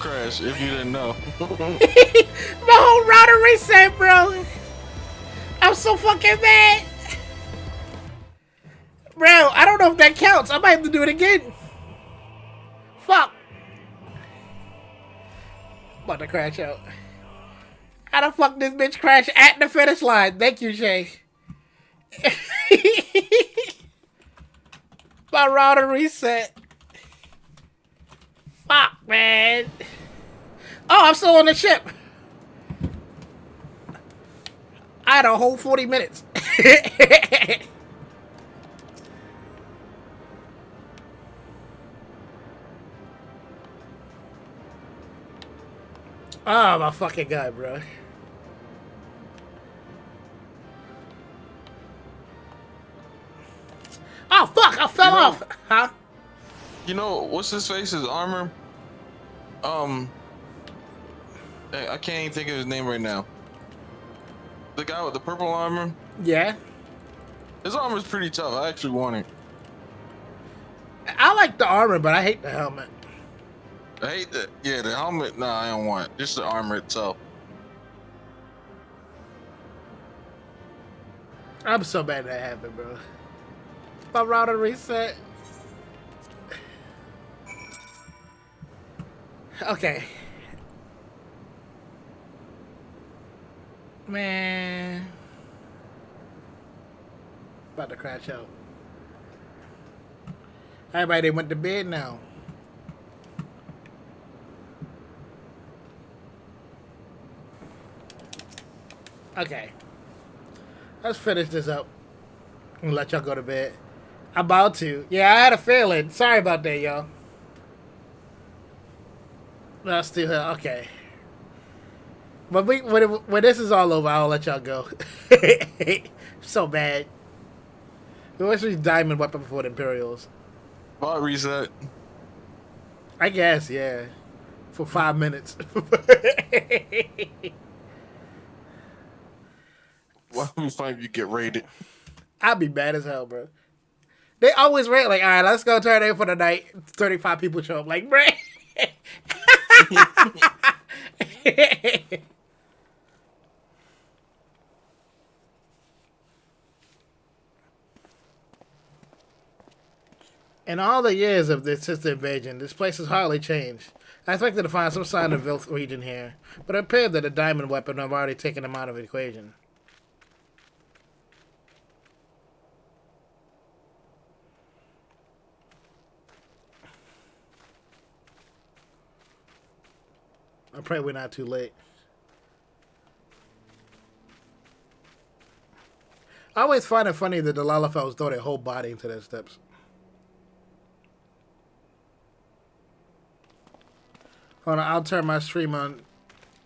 Crash, if you didn't know. My whole router reset, bro. I'm so fucking mad. Bro, I don't know if that counts. I might have to do it again. Fuck. I'm about to crash out. How the fuck this bitch crash at the finish line? Thank you, Shay. My router reset. Fuck, man. Oh, I'm still on the ship. I had a whole 40 minutes. Oh, my fucking god, bro. Oh, fuck, I fell off. Huh? What's his face's armor? Um, I can't even think of his name right now. The guy with the purple armor. Yeah. His armor's pretty tough. I actually want it. I like the armor, but I hate the helmet. I hate that. Yeah, the helmet. Nah, I don't want it. Just the armor itself. I'm so mad that happened, bro. My router reset. Okay. Man. About to crash out. Everybody went to bed now. Okay. Let's finish this up and let y'all go to bed. About to. Yeah, I had a feeling. Sorry about that, y'all. No, still here. Okay. But when this is all over, I'll let y'all go. So bad. We wish we diamond weapon before the Imperials. Bot reset. I guess, yeah. For 5 minutes. Well, let me find if you get raided. I'd be mad as hell, bro. They always rate like, all right, let's go turn in for the night. 35 people show up. Like, bro. In all the years of this sister invasion, this place has hardly changed. I expected to find some sign of Vilth region here, but it appeared that a diamond weapon have already taken them out of the equation. I pray we're not too late. I always find it funny that the Lalafels throw their whole body into their steps. Hold on, I'll turn my stream on.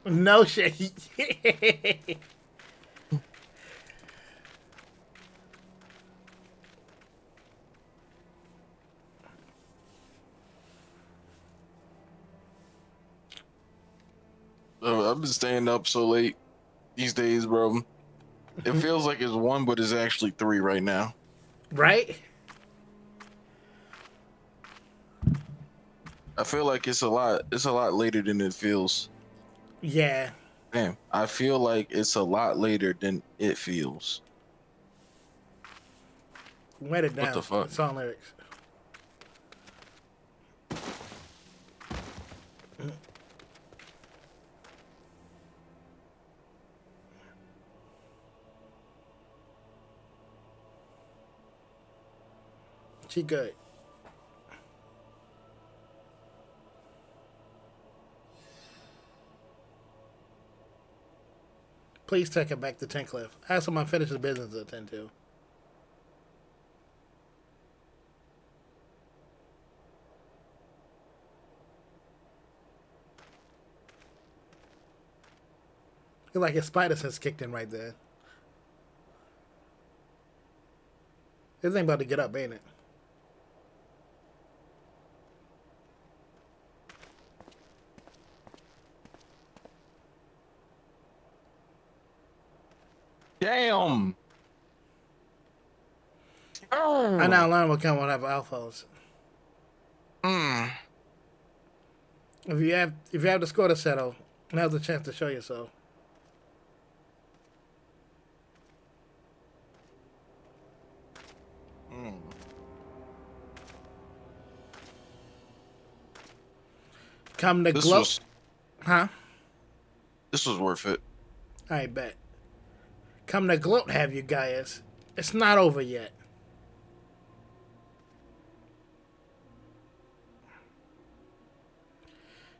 No shit. I've been staying up so late these days, bro. It feels like it's one, but it's actually three right now. Right? I feel like it's a lot. It's a lot later than it feels. Yeah. Damn, I feel like it's a lot later than it feels. Write it What down. the fuck? Song lyrics. She good. Please take it back to Tincliffe. I have some unfinished business to attend to. Feel like his spider sense kicked in right there. This ain't about to get up, ain't it? Damn. I now learn what kind of have alphas. Mm. If you have the score to settle, now's the chance to show yourself. Mm. Come to This gloat, was huh? this was worth it. I bet. Come to gloat, have you, Gaius? It's not over yet.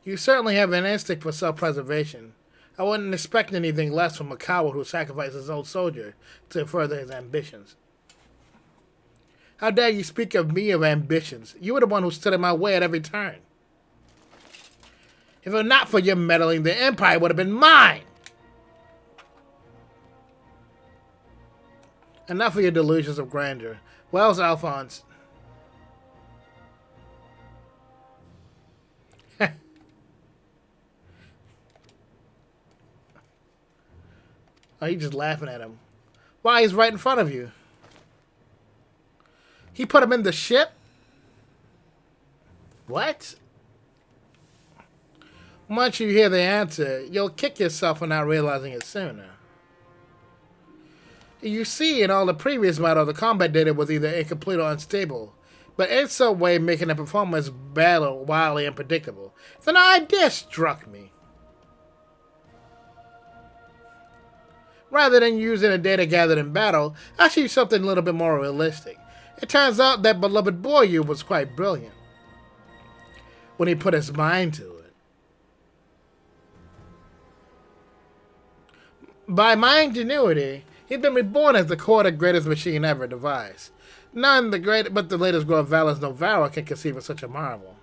You certainly have an instinct for self-preservation. I wouldn't expect anything less from a coward who sacrificed his own soldier to further his ambitions. How dare you speak of me of ambitions? You were the one who stood in my way at every turn. If it were not for your meddling, the Empire would have been mine! Enough of your delusions of grandeur. Where's Alphonse? Oh, he's just laughing at him. Why, he's right in front of you. He put him in the ship? What? Once you hear the answer, you'll kick yourself for not realizing it sooner. You see, in all the previous battles, the combat data was either incomplete or unstable, but in some way making the performance battle wildly unpredictable. Then an idea struck me. Rather than using the data gathered in battle, I should use something a little bit more realistic. It turns out that beloved Boryu was quite brilliant when he put his mind to it. By my ingenuity, he'd been reborn as the core greatest machine ever devised. None but the latest growth Valus Novara can conceive of such a marvel.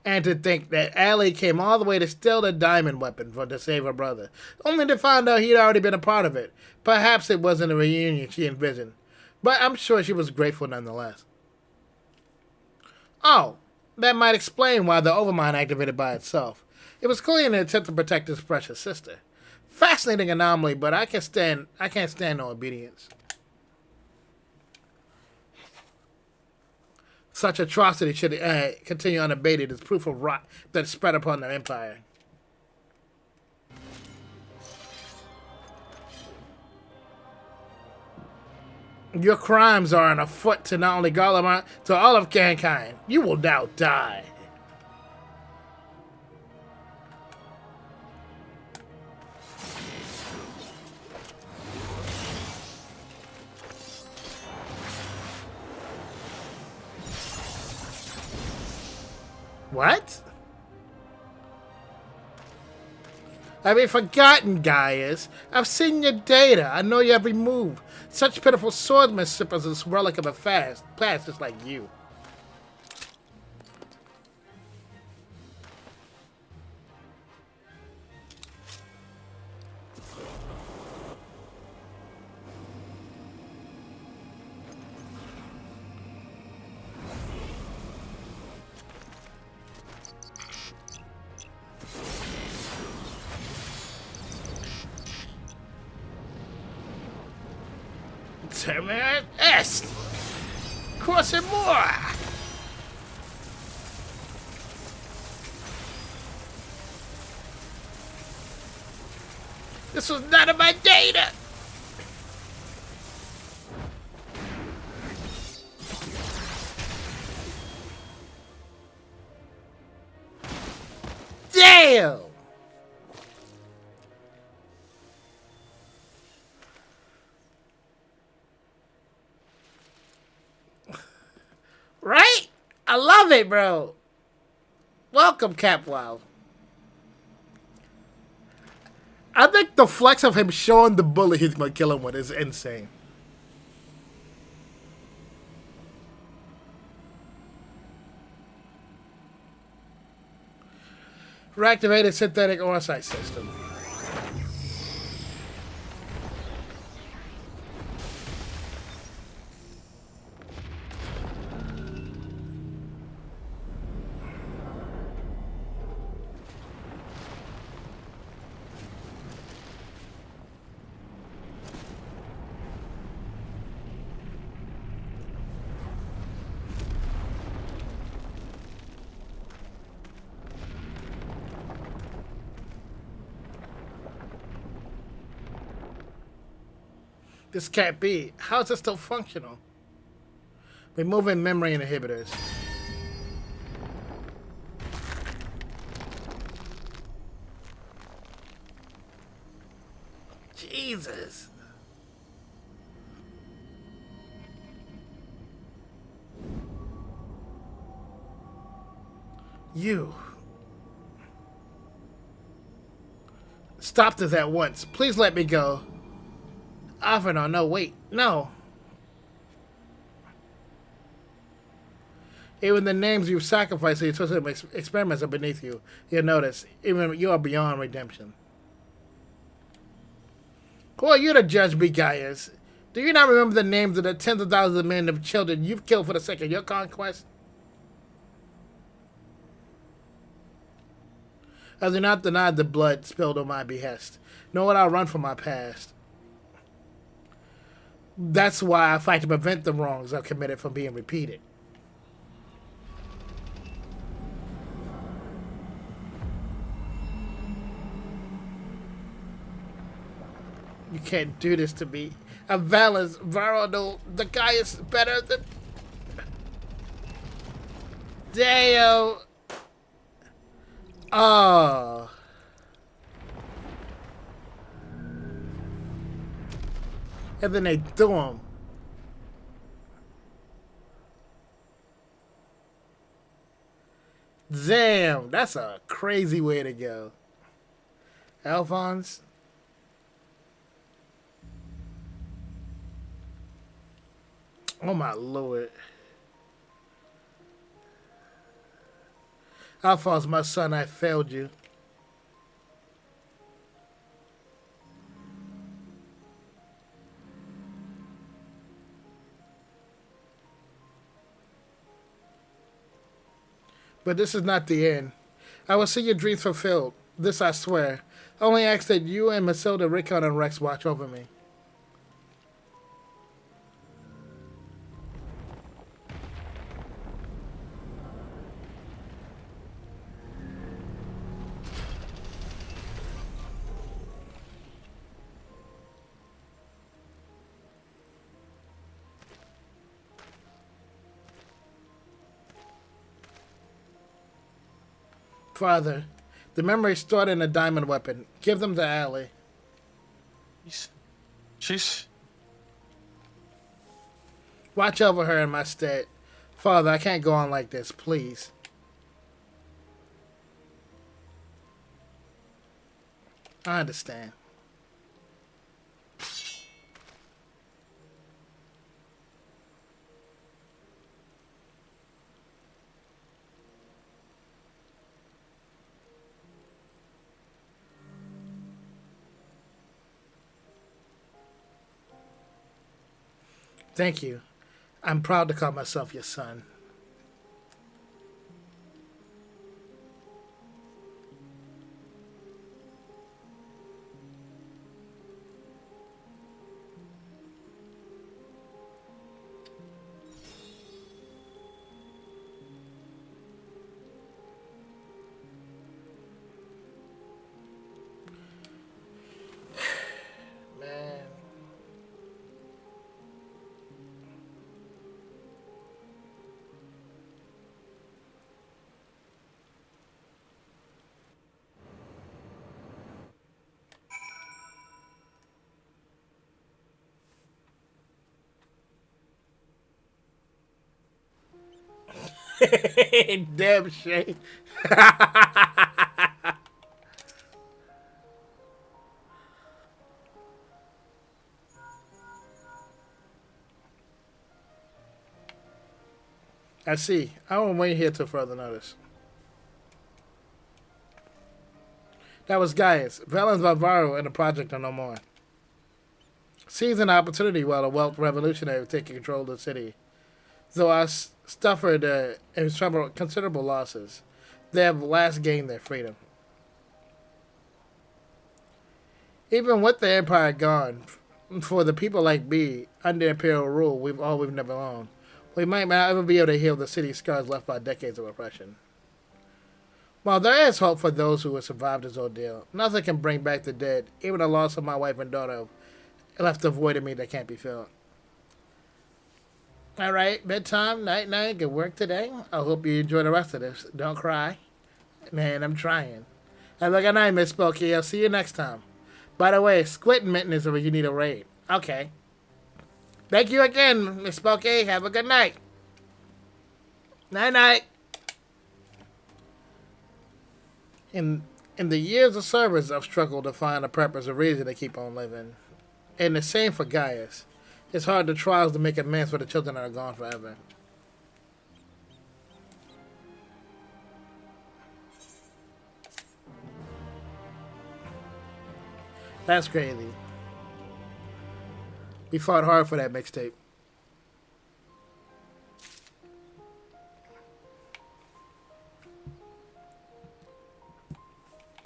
And to think that Allie came all the way to steal the diamond weapon to save her brother, only to find out he'd already been a part of it. Perhaps it wasn't a reunion she envisioned, but I'm sure she was grateful nonetheless. Oh, that might explain why the Overmind activated by itself. It was clearly an attempt to protect his precious sister. Fascinating anomaly, but I can't stand no obedience. Such atrocity should continue unabated as proof of rot that spread upon their empire. Your crimes are on afoot to not only Garlemald, to all of mankind. You will now die. What? I've been forgotten, Gaius. I've seen your data. I know your every move. Such pitiful swordsmanship as this relic of a past just like you. Terminate Est! Cross it more! This was none of my data! Damn! Right? I love it, bro. Welcome, Capwell. I think the flex of him showing the bullet he's gonna kill him with is insane. Reactivated synthetic oresight system. This can't be. How is it still functional? Removing memory inhibitors. Jesus. You. Stop this at once. Please let me go. Alphinaud, no, wait. No. Even the names you've sacrificed to your twisted experiments are beneath you. You'll notice. Even you are beyond redemption. Who are you to judge me, Gaius? Do you not remember the names of the tens of thousands of men and children you've killed for the sake of your conquest? I do not deny the blood spilled on my behest, nor would I run from my past. That's why I fight to prevent the wrongs I've committed from being repeated. You can't do this to me. I'm Valens, Varro, the guy is better than... Damn! Oh. And then they threw him. Damn, that's a crazy way to go. Alphonse? Oh my lord. Alphonse, my son, I failed you. But this is not the end. I will see your dreams fulfilled. This I swear. I only ask that you and Matilda, Rickon, and Rex watch over me. Father, the memory stored in a diamond weapon. Give them to Allie. She's... Watch over her in my stead. Father, I can't go on like this, please. I understand. Thank you. I'm proud to call myself your son. Man. Damn shame. I see. I won't wait here till further notice. That was Gaius. Valens Varro and the project are no more. Seize an opportunity while the wealth revolutionary was taking control of the city. Though I suffered considerable losses, they have last gained their freedom. Even with the empire gone, for the people like me, under imperial rule, we've never known. We might not ever be able to heal the city's scars left by decades of oppression. While there is hope for those who have survived this ordeal, nothing can bring back the dead, even the loss of my wife and daughter left a void in me that can't be filled. All right, bedtime, night, night. Good work today. I hope you enjoy the rest of this. Don't cry, man. I'm trying. Have a good night, Miss Spokey. I'll see you next time. By the way, Squid Mitten is where you need a raid. Okay. Thank you again, Miss Spokey. Have a good night. Night, night. In the years of service, I've struggled to find a purpose or reason to keep on living. And the same for Gaius. It's hard to trials to make amends for the children that are gone forever. That's crazy. We fought hard for that mixtape.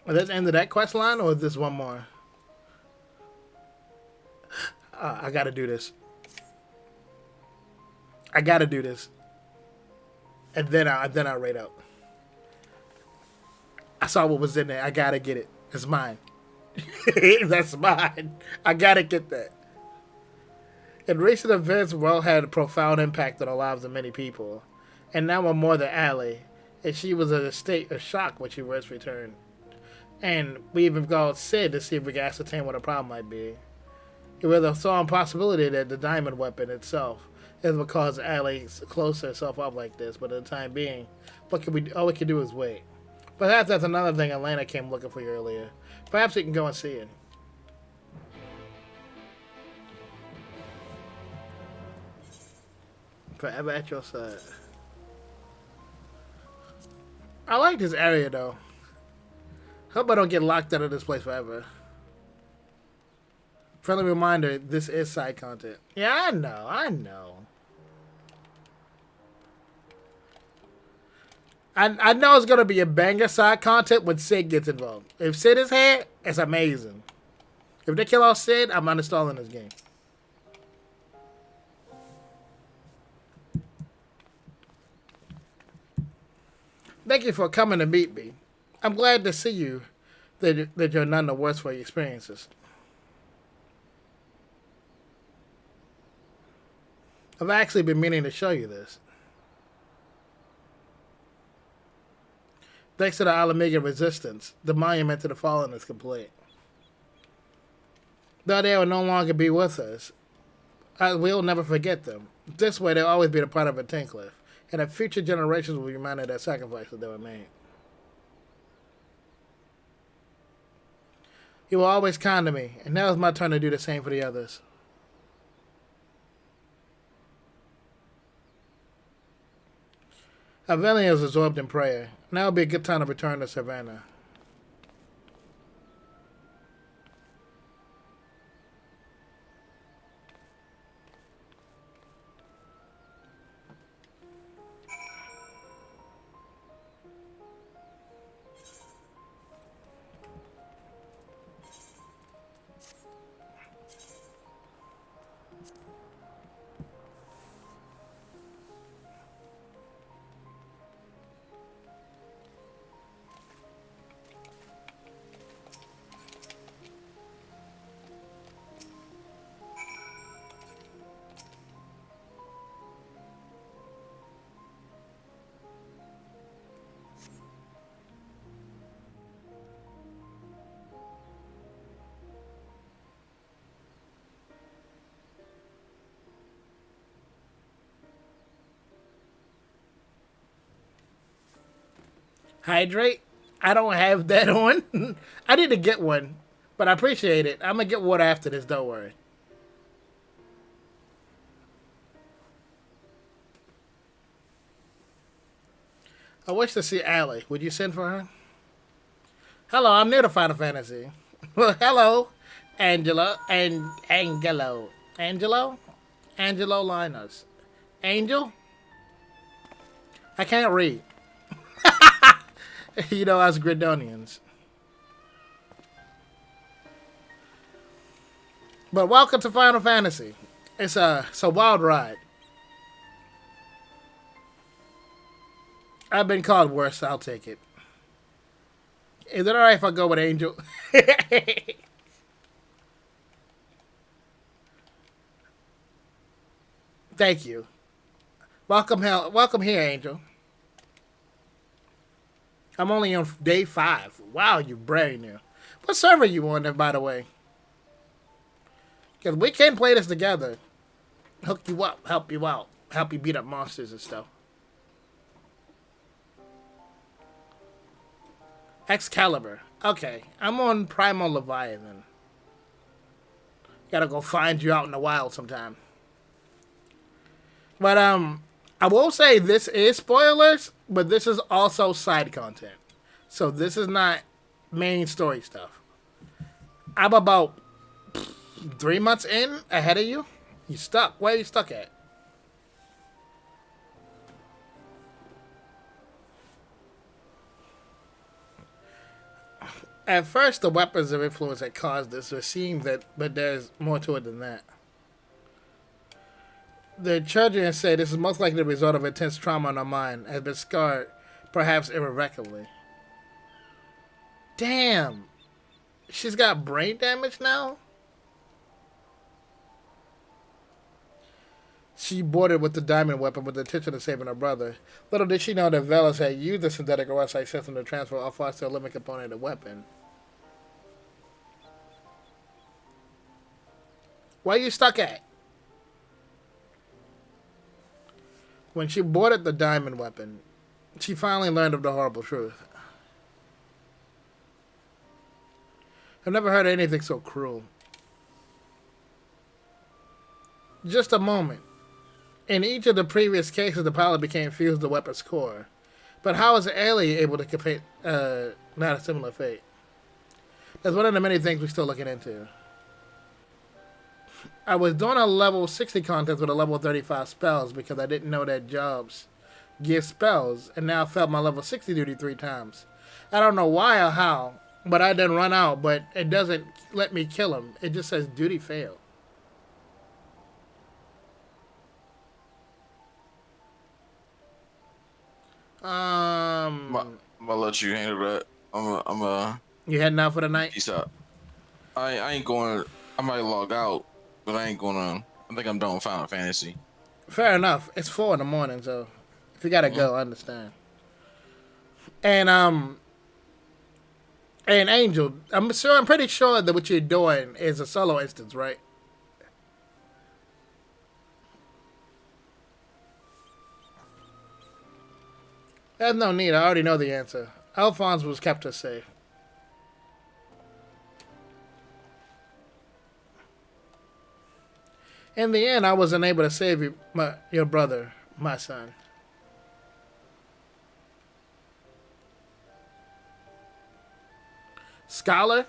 Is that the end of that quest line, or is this one more? I gotta do this. I gotta do this. And then I rate out. I saw what was in there. I gotta get it. It's mine. That's mine. I gotta get that. In recent events, Well had a profound impact on the lives of many people. And now I'm more than Allie. And she was in a state of shock when she first returned. And we even called Sid to see if we could ascertain what the problem might be. It was a strong possibility that the diamond weapon itself is what caused Allie to close herself up like this, but at the time being, all we can do is wait. Perhaps that's another thing Atlanta came looking for you earlier. Perhaps you can go and see it. Forever at your side. I like this area though. Hope I don't get locked out of this place forever. Friendly reminder, this is side content. Yeah, I know. I know it's going to be a banger side content when Sid gets involved. If Sid is here, it's amazing. If they kill off Sid, I'm uninstalling this game. Thank you for coming to meet me. I'm glad to see you, that you're none the worse for your experiences. I've actually been meaning to show you this. Thanks to the Alameda resistance, the monument to the fallen is complete. Though they will no longer be with us, we'll never forget them. This way, they'll always be a part of a Tincliff, and that future generations will be reminded of their sacrifices that were made. You were always kind to me, and now it's my turn to do the same for the others. Avelion is absorbed in prayer. Now would be a good time to return to Savannah. Hydrate? I don't have that on. I need to get one, but I appreciate it. I'm going to get water after this, don't worry. I wish to see Allie. Would you send for her? Hello, I'm new to Final Fantasy. Well, hello, Angela and Angelo. Angelo? Angelo Linus. Angel? I can't read. You know, us Gridonians. But welcome to Final Fantasy. It's a wild ride. I've been called worse, I'll take it. Is it alright if I go with Angel? Thank you. Welcome here, Angel. I'm only on day 5. Wow, you brand new. What server you on there, by the way? Because we can play this together. Hook you up, help you out, help you beat up monsters and stuff. Excalibur. Okay, I'm on Primal Leviathan. Gotta go find you out in the wild sometime. But I will say this is spoilers, but this is also side content. So this is not main story stuff. I'm about 3 months in ahead of you. You stuck. Where are you stuck at? At first, the weapons of influence that caused this, it seems that, but there's more to it than that. The children say this is most likely the result of intense trauma in her mind, has been scarred, perhaps irreparably. Damn! She's got brain damage now? She boarded with the diamond weapon with the intention of saving her brother. Little did she know that Velas had used the synthetic oversight system to transfer Alphonse to a living component of the weapon. Where you stuck at? When she boarded the diamond weapon, she finally learned of the horrible truth. I've never heard of anything so cruel. Just a moment. In each of the previous cases, the pilot became fused to the weapon's core. But how is Ellie able to compete not a similar fate? That's one of the many things we're still looking into. I was doing a level 60 contest with a level 35 spells because I didn't know that jobs give spells, and now I failed my level 60 duty 3 times. I don't know why or how, but I didn't run out, but it doesn't let me kill him. It just says duty failed. I'm gonna let you handle that. You heading out for the night? Peace out. I ain't going. I might log out, but I ain't gonna. I think I'm done with Final Fantasy. Fair enough. It's 4 in the morning, so if you gotta go, I understand. And Angel, I'm pretty sure that what you're doing is a solo instance, right? There's no need. I already know the answer. Alphonse was kept us safe. In the end, I wasn't able to save you, your brother, my son. Scholar?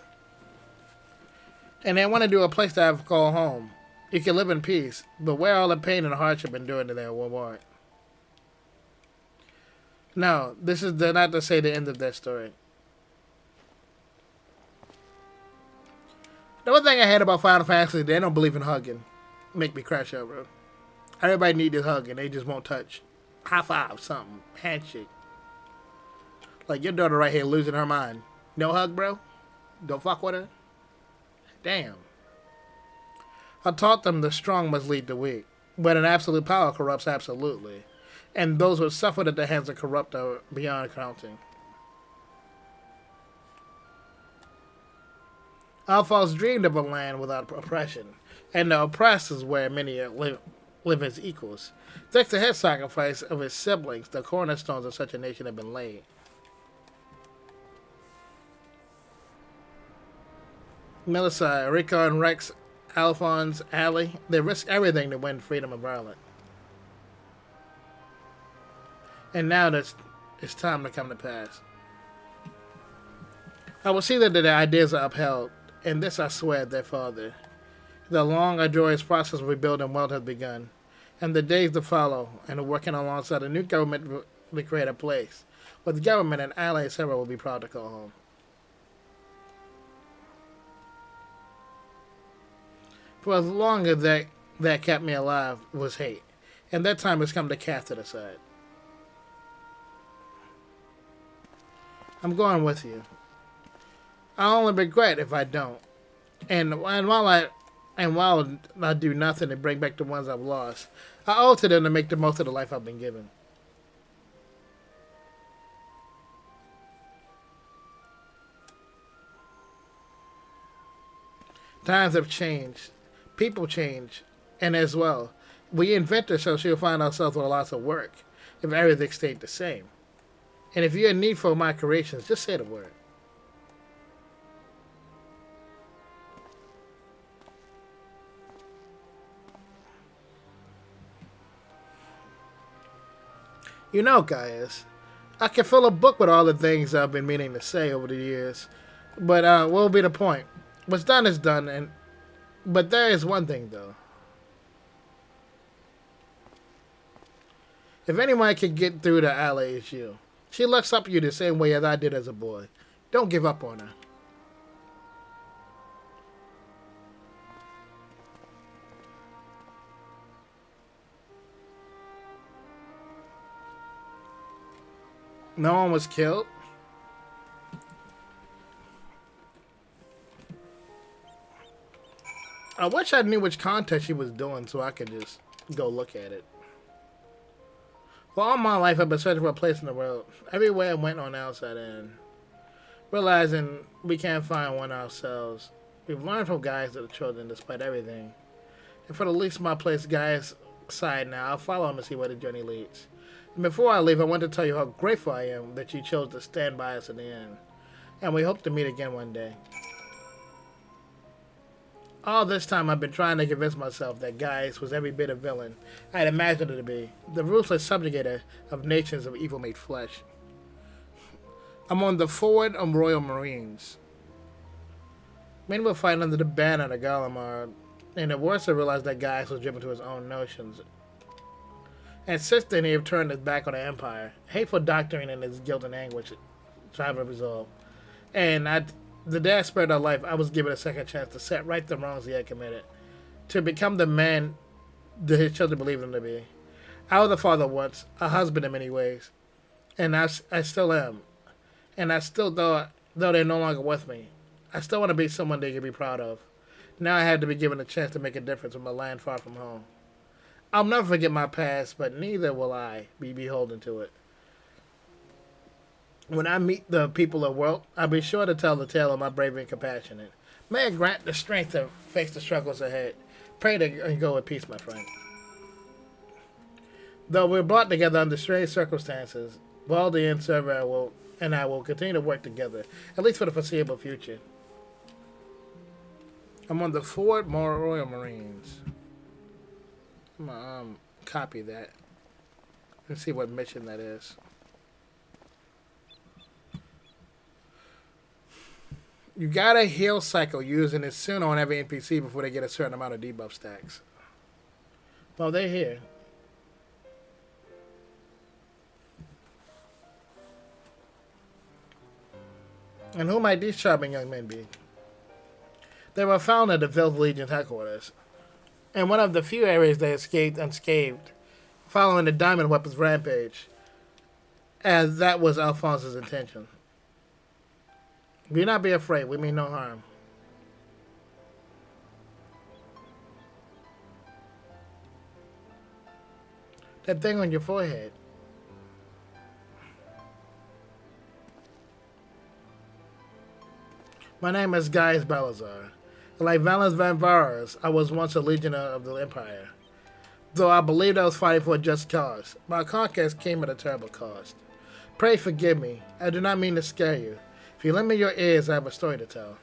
And they want to do a place to have called home. You can live in peace, but where all the pain and hardship endured in there will warrant. No, this is not to say the end of their story. The one thing I hate about Final Fantasy, they don't believe in hugging. Make me crash out, bro. Everybody need this hug and they just won't touch. High five, something. Handshake. Like your daughter right here losing her mind. No hug, bro? Don't fuck with her? Damn. I taught them the strong must lead the weak. But an absolute power corrupts absolutely. And those who suffered at the hands of corrupt are beyond counting. Alphonse dreamed of a land without oppression, and the oppressed is where many live as equals. Thanks to his sacrifice of his siblings, the cornerstones of such a nation have been laid. Melisai, Rickon, Rex, Alphonse, Allie, they risk everything to win freedom of Ireland. And now it's time to come to pass. I will see that their ideas are upheld, and this I swear their father. The long, arduous process of rebuilding wealth has begun, and the days to follow, and working alongside a new government to create a place where the government and allies etc. will be proud to call home. For as long as that kept me alive was hate, and that time has come to cast it aside. I'm going with you. I only regret if I don't. And while I do nothing to bring back the ones I've lost, I owe it to them to make the most of the life I've been given. Times have changed. People change. And as well, we invent her so she'll find ourselves with lots of work if everything stayed the same. And if you're in need for my creations, just say the word. You know, guys, I can fill a book with all the things I've been meaning to say over the years. But what will be the point? What's done is done, and but there is one thing though. If anyone can get through to Ally, it's you. She looks up to you the same way as I did as a boy. Don't give up on her. No one was killed. I wish I knew which contest she was doing so I could just go look at it. For all my life, I've been searching for a place in the world. Everywhere I went on the outside end. Realizing we can't find one ourselves. We've learned from guys that are children despite everything. And for the least my place guys side now, I'll follow him and see where the journey leads. And before I leave, I want to tell you how grateful I am that you chose to stand by us in the end. And we hope to meet again one day. All this time I've been trying to convince myself that Gaius was every bit a villain I'd imagined her to be. The ruthless subjugator of nations of evil made flesh. I'm on the forward of Royal Marines. Men were fighting under the banner of the Gallimard, and at worst I realized that Gaius was driven to his own notions. And since then he had turned his back on the Empire. Hateful doctrine and his guilt and anguish tried to resolve. And the day I spared our life, I was given a second chance to set right the wrongs he had committed. To become the man that his children believed him to be. I was a father once, a husband in many ways. And I still am. And I still, though they're no longer with me, I still want to be someone they can be proud of. Now I had to be given a chance to make a difference in my land far from home. I'll never forget my past, but neither will I be beholden to it. When I meet the people of world, I'll be sure to tell the tale of my bravery and compassion. May it grant the strength to face the struggles ahead. Pray to go in peace, my friend. Though we're brought together under strange circumstances, Baldy and Server and I will continue to work together, at least for the foreseeable future. I'm on the Fort Royal Marines. I'm gonna copy that and see what mission that is. You gotta heal cycle using it soon on every NPC before they get a certain amount of debuff stacks. Well, they're here. And who might these charming young men be? They were found at the Filth Legion's headquarters, in one of the few areas they escaped unscathed, following the Diamond Weapons rampage, as that was Alphonse's intention. Do not be afraid, we mean no harm. That thing on your forehead. My name is Gaius Balazar. Like Valens Van Varas, I was once a legionnaire of the Empire. Though I believed I was fighting for a just cause, my conquest came at a terrible cost. Pray forgive me, I do not mean to scare you. If you lend me your ears, I have a story to tell.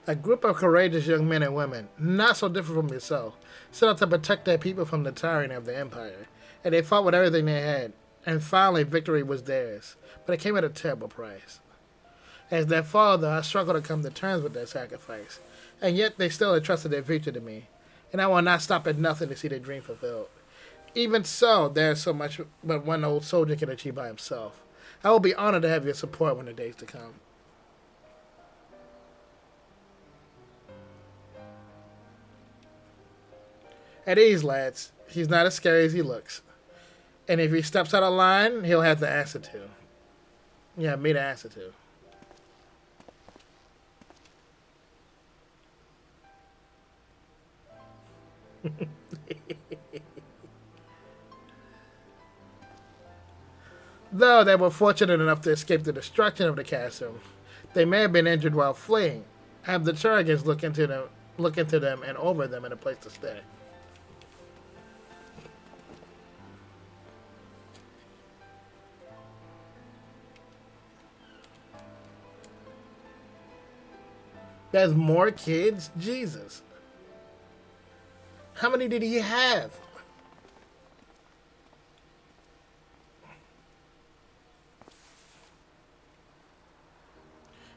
A group of courageous young men and women, not so different from yourself, set out to protect their people from the tyranny of the Empire, and they fought with everything they had, and finally victory was theirs, but it came at a terrible price. As their father, I struggled to come to terms with their sacrifice, and yet they still entrusted their future to me, and I will not stop at nothing to see their dream fulfilled. Even so, there is so much but one old soldier can achieve by himself. I will be honored to have your support when the days to come. At ease, lads. He's not as scary as he looks. And if he steps out of line, he'll have to answer to. Yeah, me to answer to. Though they were fortunate enough to escape the destruction of the castle, they may have been injured while fleeing. Have the Churagans look into them and offer them in a place to stay. There's more kids? Jesus. How many did he have?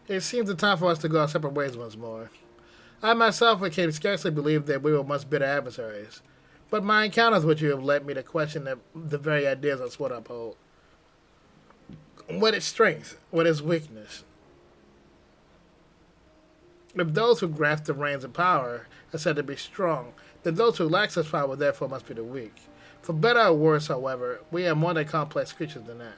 It seems the time for us to go our separate ways once more. I myself can scarcely believe that we were once bitter adversaries, but my encounters with you have led me to question the very ideas I swore to uphold. What is strength? What is weakness? If those who grasp the reins of power are said to be strong, then those who lack such power therefore must be the weak. For better or worse, however, we are more than complex creatures than that.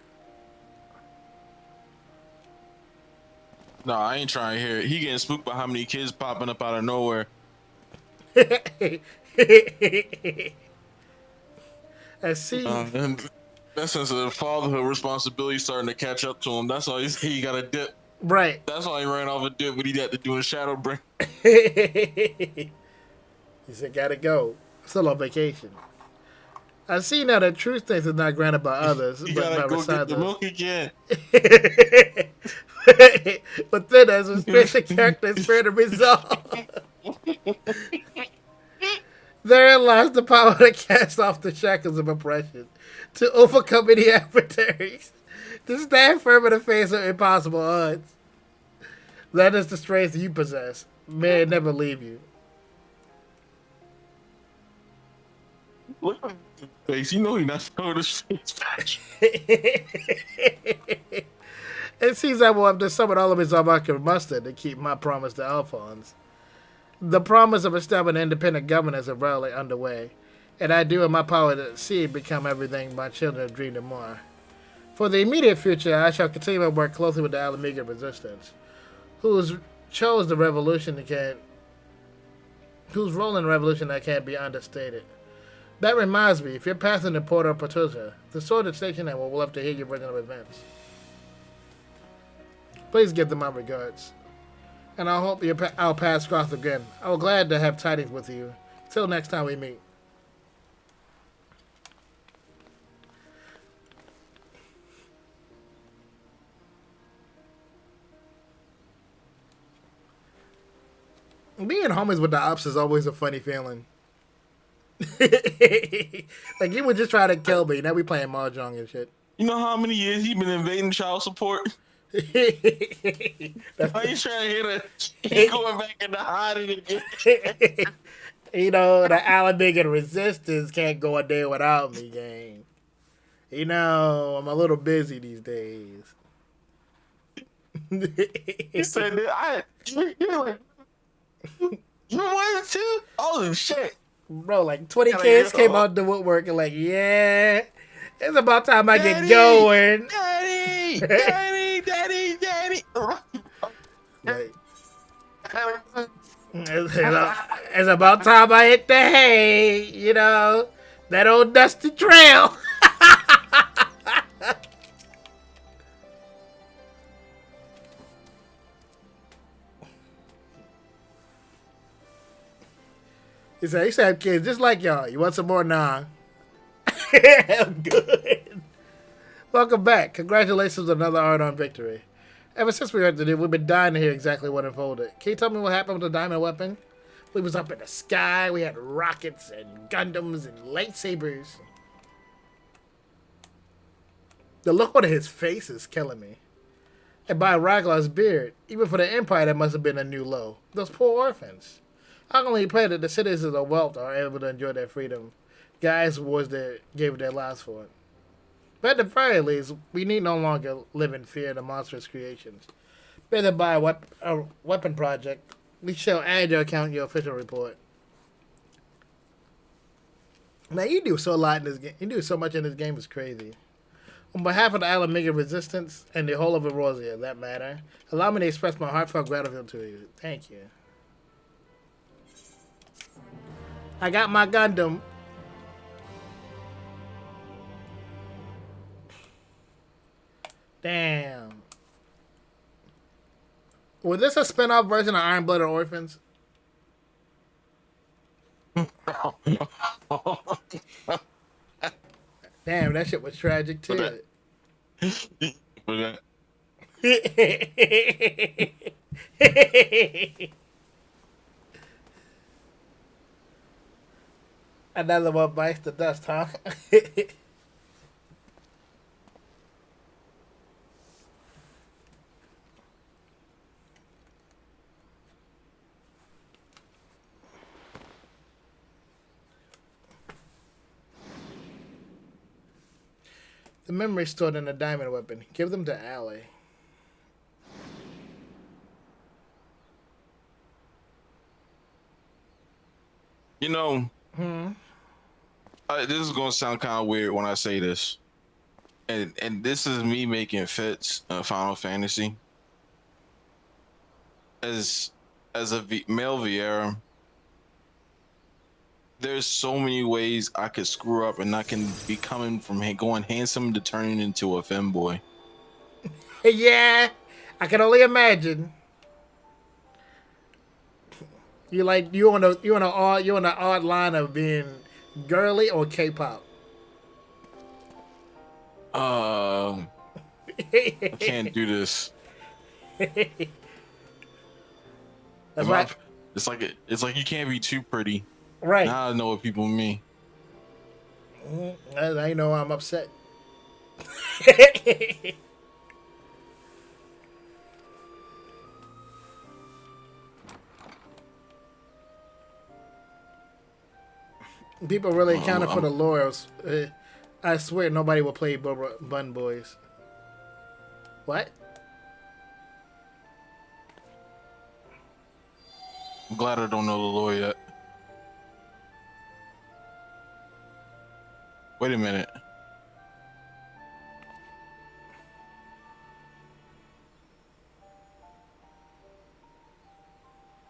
No, I ain't trying to hear it. He getting spooked by how many kids popping up out of nowhere. I see. And that sense of the fatherhood responsibility starting to catch up to him. That's why he got a dip. Right. That's why he ran off a dip when he had to do a shadow bring. He said, gotta go. Still on vacation. I see now that true strength is not granted by others, You but gotta by go get the others. milk again. But then as a special character and spirit of resolve. Therein lies the power to cast off the shackles of oppression, to overcome any adversaries, to stand firm in the face of impossible odds. That is the strength you possess. May it never leave you. Look at his face. You know he's not showing his face patch. It seems I will have to summon all of his Almacan muster to keep my promise to Alphonse. The promise of establishing independent governance is rarely underway, and I do in my power to see it become everything my children have dreamed of more. For the immediate future, I shall continue to work closely with the Alamiga resistance, whose role in the revolution that can't be understated. That reminds me, if you're passing the Port of Portosa, the Sworded Station and we'll love to hear your version of events. Please give them my regards. And I hope our paths cross again. I will glad to have tidings with you. Till next time we meet. Being homies with the ops is always a funny feeling. Like, you would just try to kill me. Now we playing Mahjong and shit. You know how many years he been invading child support? Why you trying to hit it? He going back into hiding again. You know, the Alamiga resistance can't go a day without me, gang. You know, I'm a little busy these days. He said that you're like, you wanted to? Oh shit. Bro, like 20 kids came out the woodwork and like, yeah, it's about time I get going. Daddy, daddy, daddy, daddy. Like, it's about time I hit the hay, you know, that old dusty trail. He said, I used to have kids just like y'all. You want some more? Nah. I'm good. Welcome back. Congratulations on another Ardon victory. Ever since we heard the news, we've been dying to hear exactly what unfolded. Can you tell me what happened with the diamond weapon? We was up in the sky. We had rockets and Gundams and lightsabers. The look on his face is killing me. And by Raglar's beard, even for the Empire, that must have been a new low. Those poor orphans. I can only pray that the citizens of Wealth are able to enjoy their freedom. Guys was that gave their lives for it. But at the very least, we need no longer live in fear of the monstrous creations. Better buy a weapon project. We shall add your account in your official report. Man, you do so a lot in this game. You do so much in this game. It's crazy. On behalf of the Alamega Resistance and the whole of Erosia, that matter, allow me to express my heartfelt gratitude to you. Thank you. I got my Gundam. Damn. Was this a spin-off version of Iron Blooded Orphans? Damn, that shit was tragic But too. that, Another one bites the dust, huh? The memory stored in a diamond weapon. Give them to Allie. you know, this is gonna sound kind of weird when I say this, and this is me making fits Final Fantasy. As male Vieira, there's so many ways I could screw up, and I can be coming from going handsome to turning into a femboy. Yeah, I can only imagine. You on the odd line of being girly or K-pop. I can't do this. That's right. It's like you can't be too pretty. Right. Now I know what people mean. I know I'm upset. People really accounted for the lore. I swear nobody will play Bun Boys. What? I'm glad I don't know the lore yet. Wait a minute.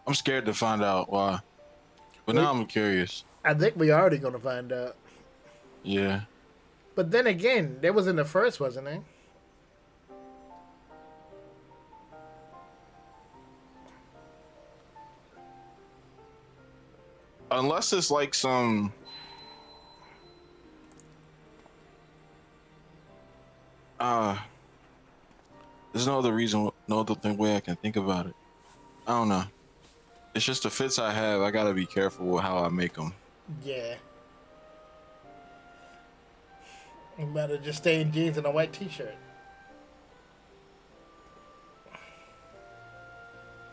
I'm scared to find out why. But now I'm curious. I think we already gonna find out. Yeah. But then again, that was in the first, wasn't it? Unless it's like some there's no other reason, no other way I can think about it. I don't know. It's just the fits I have. I gotta be careful with how I make them. Yeah. You better just stay in jeans and a white t-shirt.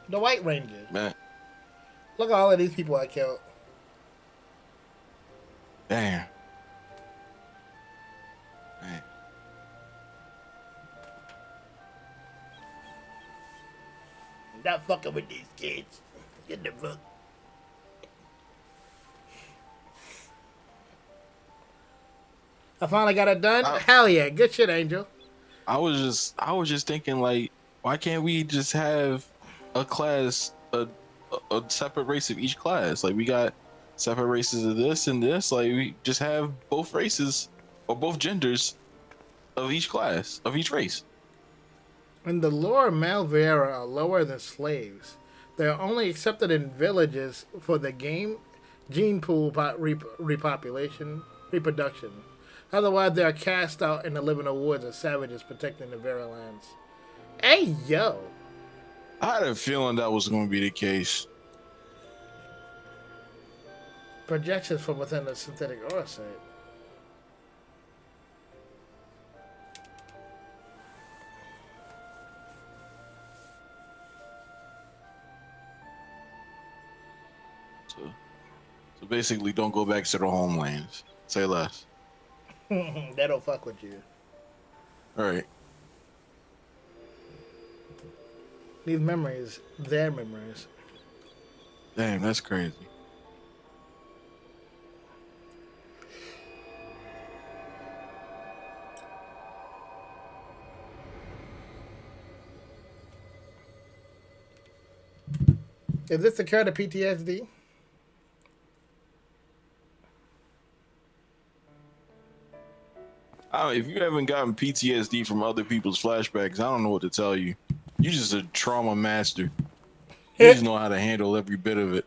The White Ranger. Man, Look at all of these people I killed. damn. Man. Not fucking with these kids. Get the fuck. I finally got it done. Hell yeah, good shit, Angel. I was just thinking, like, why can't we just have a class, a separate race of each class? Like, we got separate races of this and this. Like, we just have both races or both genders of each class of each race. In the lore, Malvera are lower than slaves. They are only accepted in villages for the game gene pool reproduction. Otherwise, they are cast out in the living woods as savages protecting the very lands. Hey, yo. I had a feeling that was going to be the case. Projections from within the synthetic aura set. So basically, don't go back to the homelands. Say less. They don't fuck with you. All right. These memories, their memories. Damn, that's crazy. Is this the cure to PTSD? If you haven't gotten PTSD from other people's flashbacks, I don't know what to tell you. You just a trauma master. You just know how to handle every bit of it.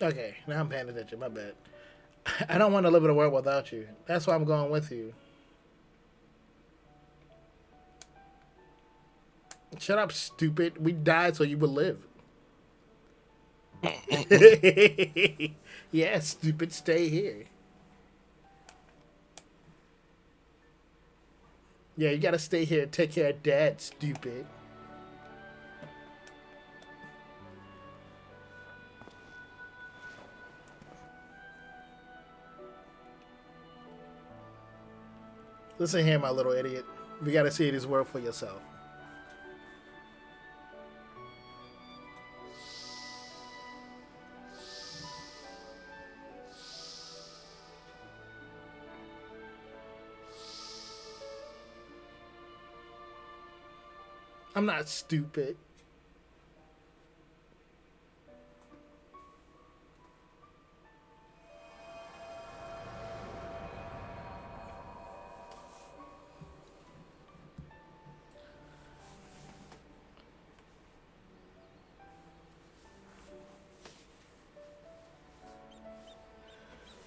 Okay, now I'm paying attention. My bad. I don't want to live in a world without you. That's why I'm going with you. Shut up, stupid. We died so you would live. Yeah, stupid, stay here. Yeah, you gotta stay here and take care of Dad, stupid. Listen here, my little idiot. You gotta see this world for yourself. I'm not stupid.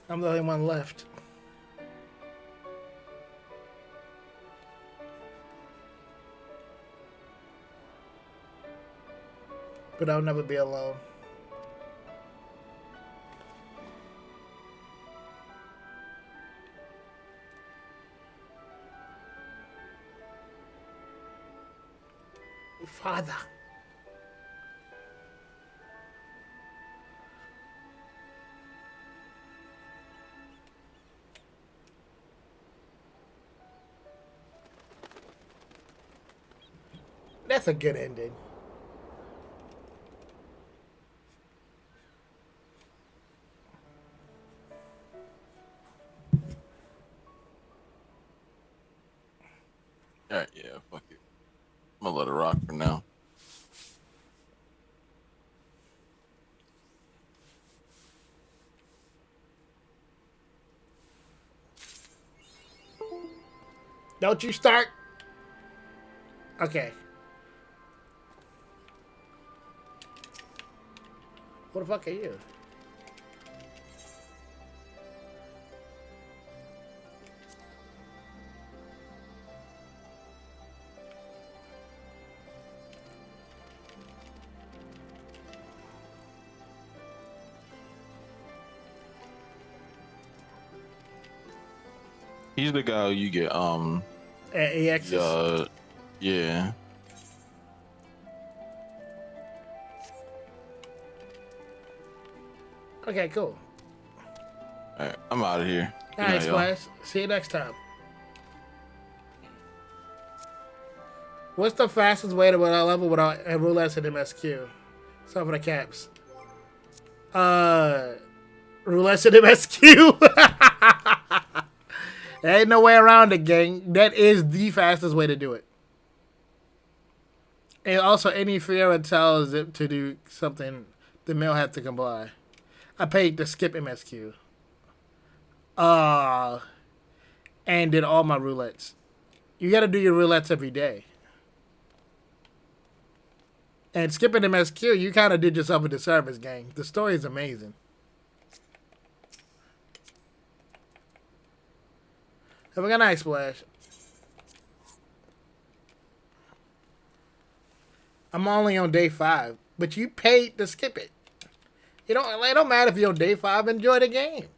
I'm the only one left. But I'll never be alone. Father. That's a good ending. Alright, yeah, fuck it. I'm gonna let it rock for now. Don't you start. Okay. What the fuck are you? He's the guy you get EX. Yeah. Okay, cool. Alright, I'm out of here. Good All right, night, y'all. Splash. See you next time. What's the fastest way to win a level without a roulette and MSQ? Some for the caps. Roulette and MSQ. There ain't no way around it, gang. That is the fastest way to do it. And also, any Fiora tells it to do something, the male has to comply. I paid to skip MSQ. And did all my roulettes. You gotta do your roulettes every day. And skipping MSQ, you kind of did yourself a disservice, gang. The story is amazing. Have a good night, Splash. I'm only on day 5, but you paid to skip it. It don't matter if you're on day 5. Enjoy the game.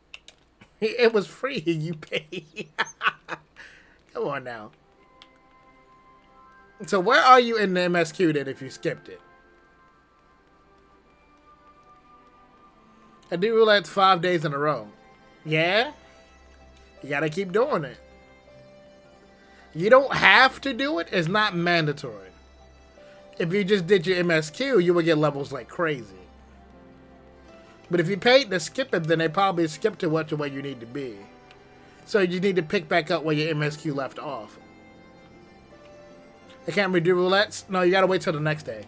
It was free. You paid. Come on now. So where are you in the MSQ then if you skipped it? I do roulette 5 days in a row. Yeah? You gotta keep doing it. You don't have to do it. It's not mandatory. If you just did your MSQ, you would get levels like crazy. But if you paid to skip it, then they probably skipped to what to where you need to be. So you need to pick back up where your MSQ left off. I can't redo roulettes? No, you gotta wait till the next day.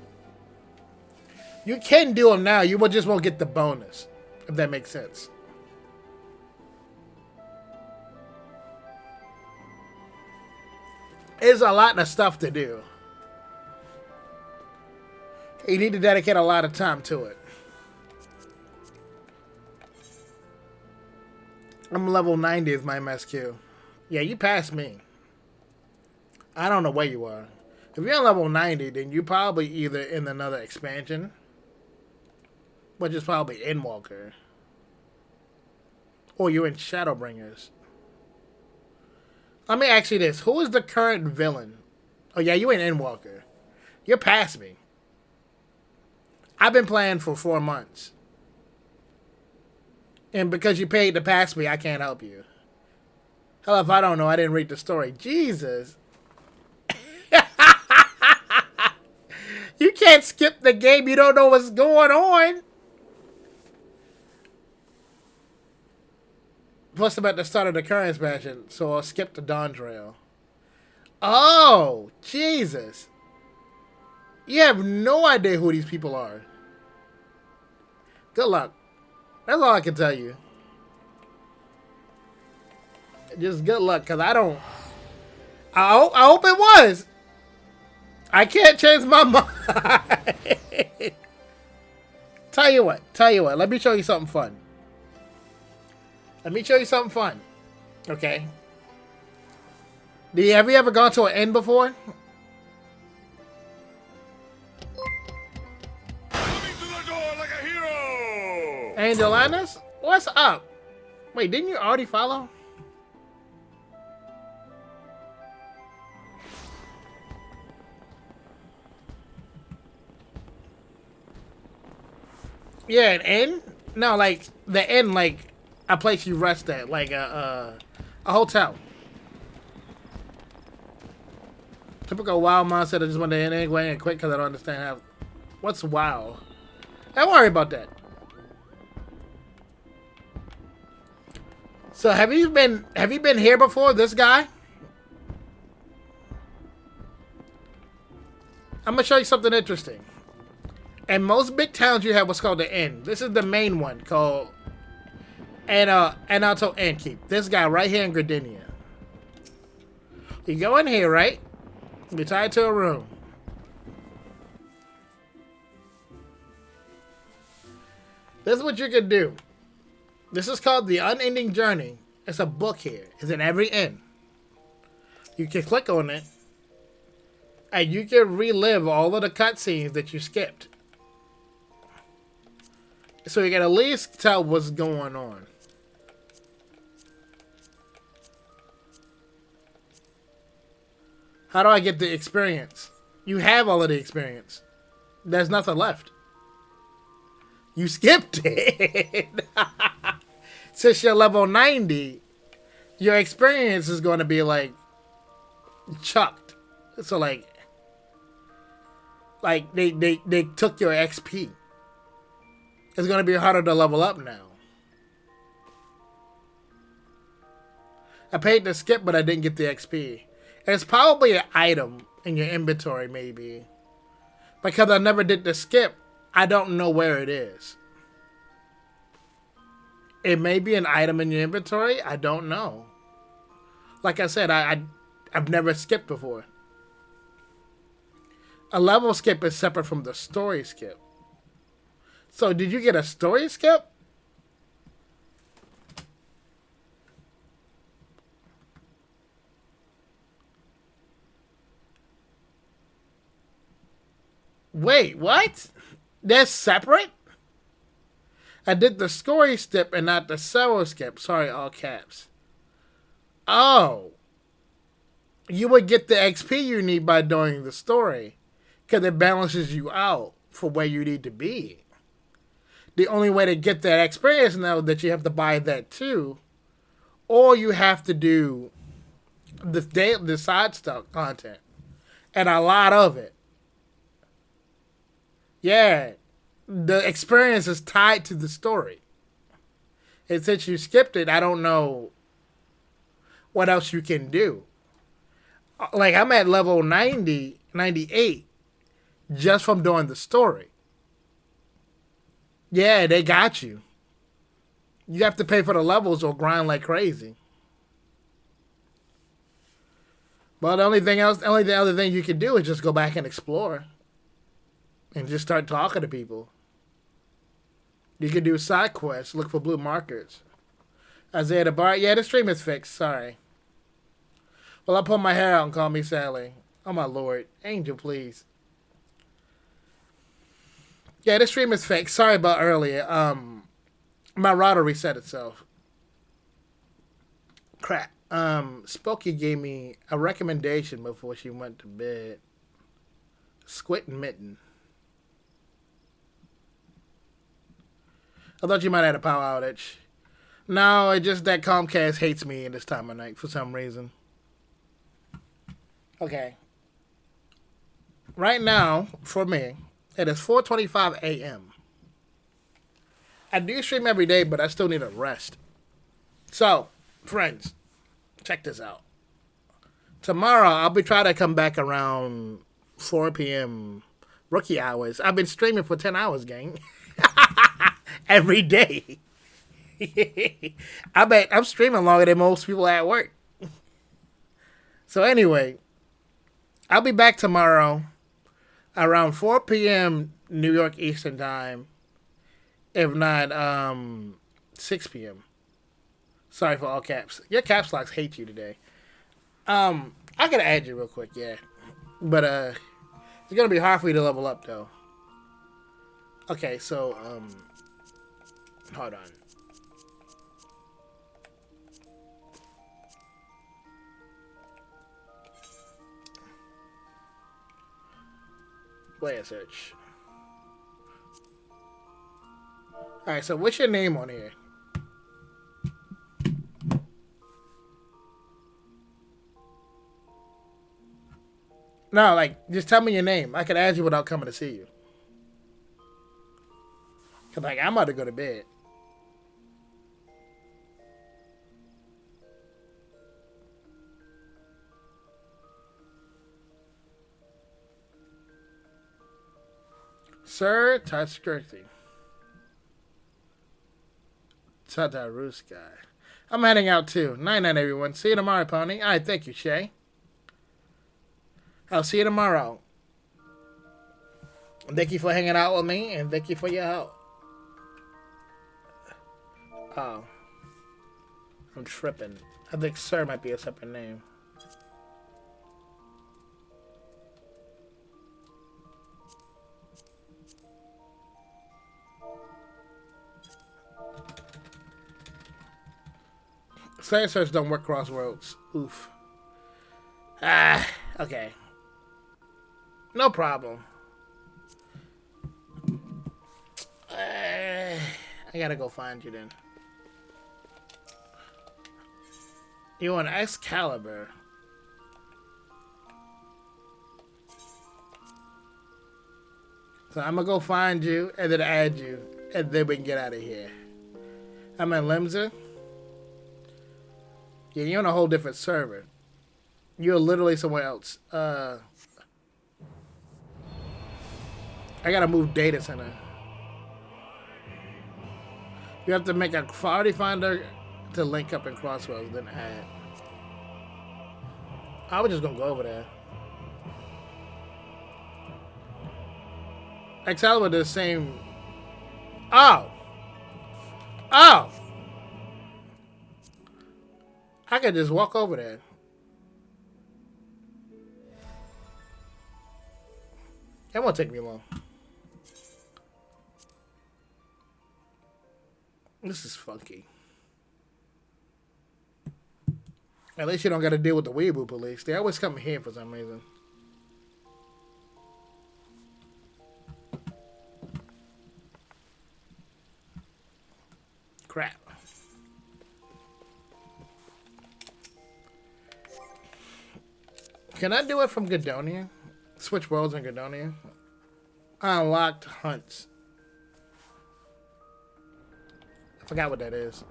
You can do them now, you just won't get the bonus. If that makes sense. There's a lot of stuff to do. You need to dedicate a lot of time to it. I'm level 90 is my MSQ. Yeah, you passed me. I don't know where you are. If you're on level 90, then you're probably either in another expansion, which is probably Endwalker, or you're in Shadowbringers. Let me ask you this. Who is the current villain? Oh, yeah, you in Endwalker. You're past me. I've been playing for 4 months. And because you paid to pass me, I can't help you. Hell, if I don't know, I didn't read the story. Jesus. You can't skip the game. You don't know what's going on. Plus, I'm at the start of the current expansion, so I'll skip the Dawn Trail. Oh, Jesus. You have no idea who these people are. Good luck. That's all I can tell you. Just good luck, because I don't... I hope it was. I can't change my mind. Tell you what. Let me show you something fun. Okay. Have you ever gone to an inn before? Coming to the door like a hero! Angel Annis? What's up? Wait, didn't you already follow? Yeah, an inn? No, like the inn, like a place you rest at, like a hotel. Typical WoW monster that just went to inn anyway and quit because I don't understand how. What's WoW? Don't worry about that. So have you been here before? This guy? I'm gonna show you something interesting. In most big towns, you have what's called the inn. This is the main one called Analto Innkeep. This guy right here in Gridania. You go in here, right? Be tied to a room. This is what you can do. This is called The Unending Journey. It's a book here. It's in every inn. You can click on it, and you can relive all of the cutscenes that you skipped. So you can at least tell what's going on. How do I get the experience? You have all of the experience. There's nothing left. You skipped it. Since you're level 90, your experience is going to be like chucked. So like they took your XP. It's going to be harder to level up now. I paid to skip, but I didn't get the XP. It's probably an item in your inventory, maybe. Because I never did the skip, I don't know where it is. It may be an item in your inventory. I don't know. Like I said, I've never skipped before. A level skip is separate from the story skip. So, did you get a story skip? Wait, what? They're separate? I did the story skip and not the solo skip. Sorry, all caps. Oh. You would get the XP you need by doing the story. Because it balances you out for where you need to be. The only way to get that experience now is that you have to buy that too. Or you have to do the side stuff content. And a lot of it. Yeah. the experience is tied to the story. And since you skipped it, I don't know what else you can do. Like, I'm at level 90, 98 just from doing the story. Yeah, they got you. You have to pay for the levels or grind like crazy. But the only other thing you can do is just go back and explore. And just start talking to people. You can do side quests, look for blue markers. Isaiah the Bar, yeah, the stream is fixed, sorry. Well, I'll pull my hair out and call me Sally. Oh my lord. Angel, please. Yeah, the stream is fixed. Sorry about earlier. My router reset itself. Crap. Spooky gave me a recommendation before she went to bed. Squid and Mitten. I thought you might have had a power outage. No, it's just that Comcast hates me in this time of night for some reason. Okay. Right now, for me, it is 4:25 a.m. I do stream every day, but I still need a rest. So, friends, check this out. Tomorrow, I'll be trying to come back around 4 p.m. rookie hours. I've been streaming for 10 hours, gang. Every day. I bet I'm streaming longer than most people at work. So anyway, I'll be back tomorrow around 4 p.m. New York Eastern Time. If not, 6 p.m. Sorry for all caps. Your caps locks hate you today. I gotta add you real quick, yeah. But it's gonna be hard for you to level up though. Okay, so hold on. Player search. Alright, so what's your name on here? No, like, just tell me your name. I can add you without coming to see you. Cause, like, I'm about to go to bed. Sir Tataruski. Tataruski. I'm heading out too. Night-night, everyone. See you tomorrow, Pony. Alright, thank you, Shay. I'll see you tomorrow. Thank you for hanging out with me, and thank you for your help. Oh. I'm tripping. I think Sir might be a separate name. Science search don't work crossroads. Oof. Ah, okay. No problem. I gotta go find you then. You want Excalibur? So I'm gonna go find you and then add you, and then we can get out of here. I'm in Limsa. Yeah, you're on a whole different server. You're literally somewhere else. I gotta move data center. You have to make a quality finder to link up in Crossroads, then add. I was just gonna go over there. Excalibur does the same. Oh! Oh! I could just walk over there. That won't take me long. This is funky. At least you don't got to deal with the Weeaboo police. They always come here for some reason. Crap. Can I do it from Gadonia? Switch worlds in Gadonia? Unlocked hunts. Forgot what that is.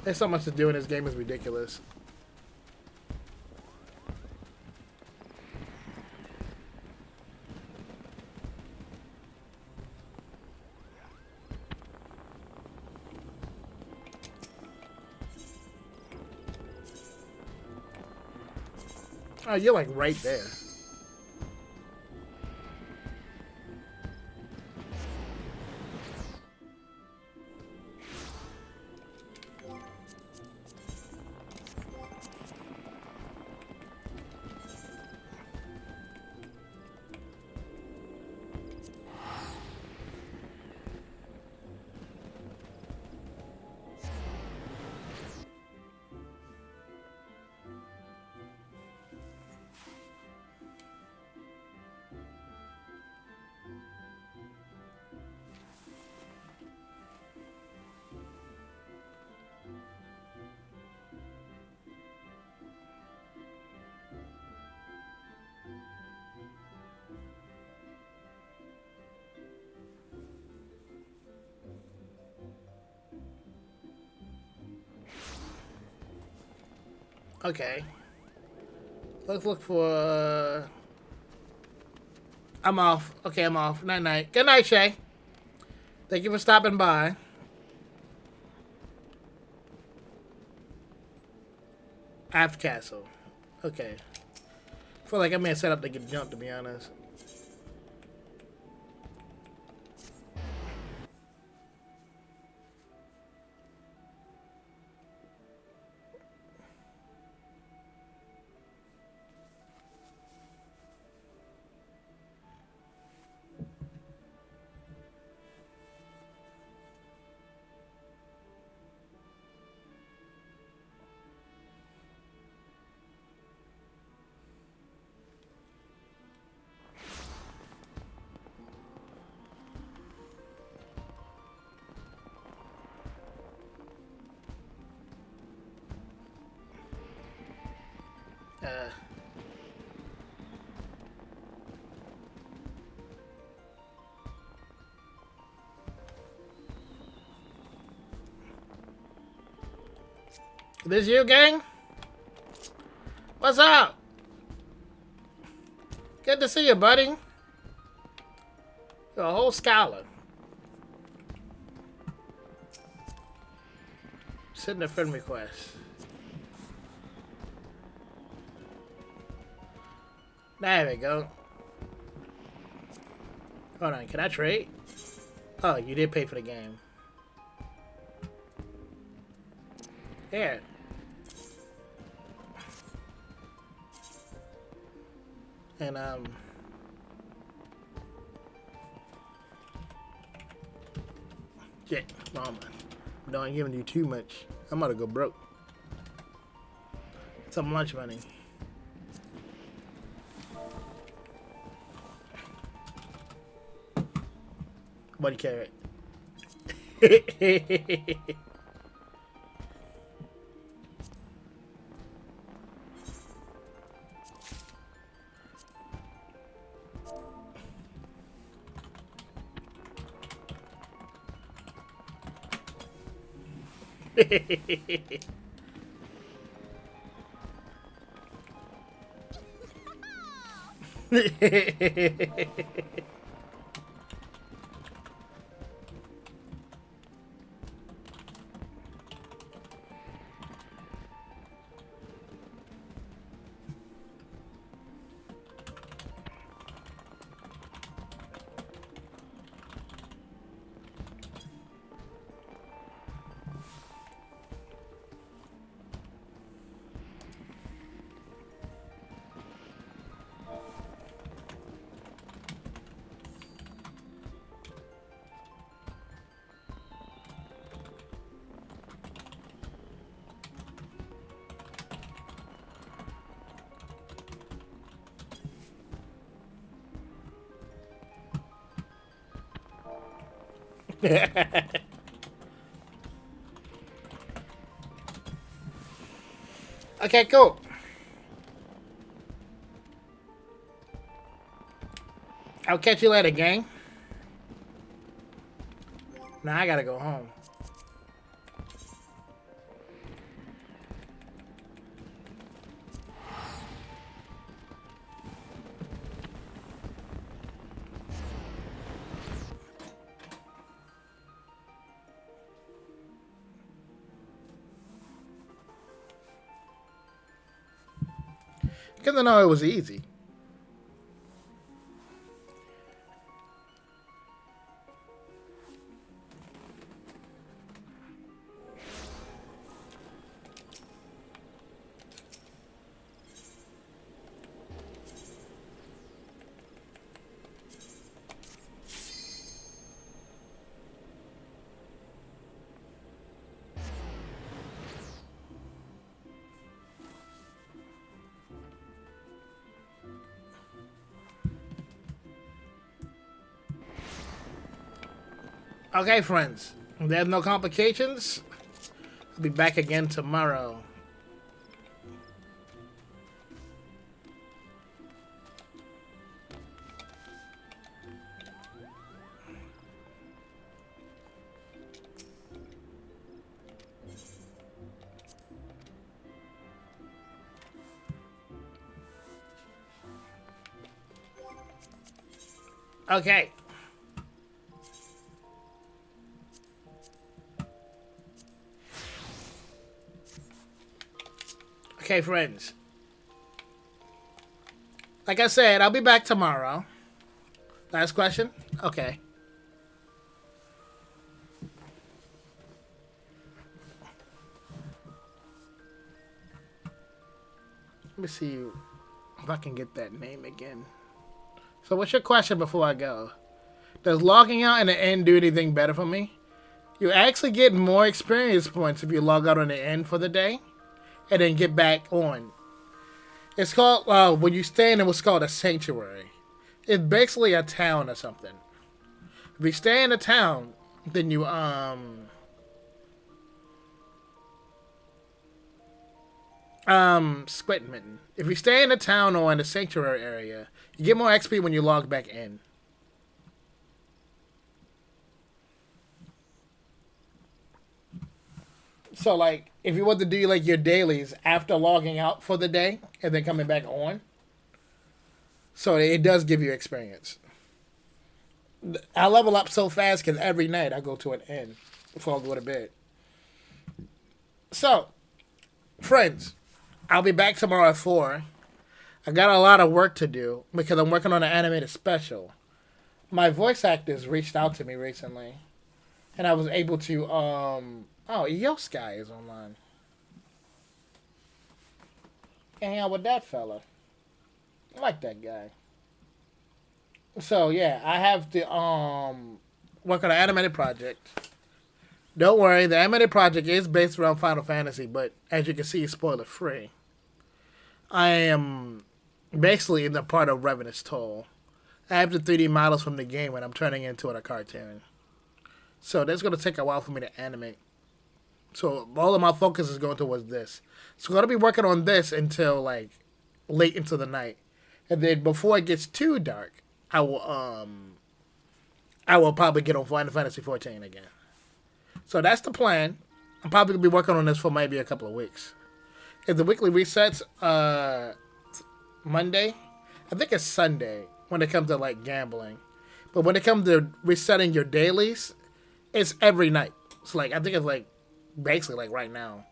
There's so much to do in this game, it's ridiculous. Oh, you're like right there. Okay. Let's look for... I'm off. Okay, I'm off. Night-night. Good night, Shay. Thank you for stopping by. Aft Castle. Okay. I feel like I may have set up to get jumped, to be honest. This you, gang? What's up? Good to see you, buddy. You're a whole scholar. Send a friend request. There we go. Hold on, can I trade? Oh, you did pay for the game. Here. And shit, mama. No, I'm giving you too much. I'm about to go broke. Some lunch money. Buddy carrot. Okay, cool. I'll catch you later, gang. Now I gotta go home. Because I know it was easy. Okay, friends. There's no complications. I'll be back again tomorrow. Okay. Okay, friends. Like I said, I'll be back tomorrow. Last question? Okay. Let me see if I can get that name again. So what's your question before I go? Does logging out in the end do anything better for me? You actually get more experience points if you log out on the end for the day and then get back on. It's called, when you stay in what's called a sanctuary. It's basically a town or something. If you stay in a town, then you, Squidman. If you stay in a town or in a sanctuary area, you get more XP when you log back in. So, like, if you want to do, like, your dailies after logging out for the day and then coming back on, so it does give you experience. I level up so fast because every night I go to an end before I go to bed. So, friends, I'll be back tomorrow at 4. I got a lot of work to do because I'm working on an animated special. My voice actors reached out to me recently, and I was able to, oh, Yo Sky is online. Hang out with that fella. I like that guy. So yeah, I have to work on an animated project. Don't worry, the animated project is based around Final Fantasy, but as you can see, it's spoiler free. I am basically in the part of Revenant's Toll. I have the 3D models from the game and I'm turning it into a cartoon. So that's going to take a while for me to animate. So all of my focus is going towards this. So I'm going to be working on this until like late into the night. And then before it gets too dark, I will probably get on Final Fantasy 14 again. So that's the plan. I'm probably going to be working on this for maybe a couple of weeks. If the weekly resets Monday, I think it's Sunday when it comes to like gambling. But when it comes to resetting your dailies, it's every night. So like I think it's like basically like right now.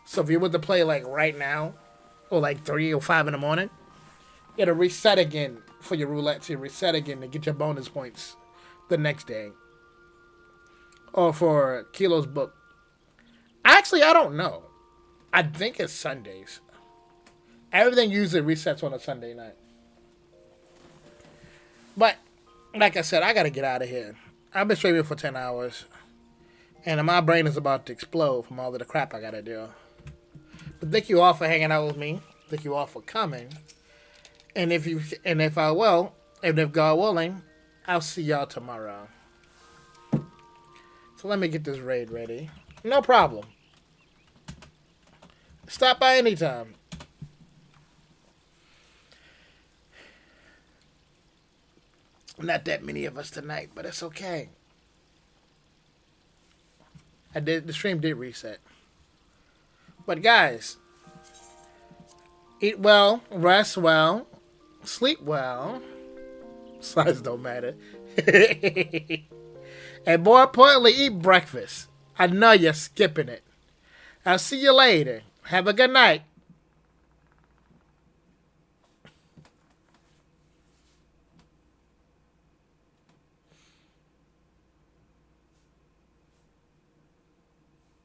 So if you were to play like right now, or like 3 or 5 in the morning, it'll reset again for your roulette to reset again to get your bonus points the next day. Or for Kilo's book. Actually, I don't know. I think it's Sundays. Everything usually resets on a Sunday night. But, like I said, I gotta get out of here. I've been streaming for 10 hours. And my brain is about to explode from all of the crap I gotta do. But thank you all for hanging out with me. Thank you all for coming. And if God willing, I'll see y'all tomorrow. So let me get this raid ready. No problem. Stop by anytime. Not that many of us tonight, but it's okay. The stream did reset. But guys, eat well, rest well, sleep well. Size don't matter. And more importantly, eat breakfast. I know you're skipping it. I'll see you later. Have a good night.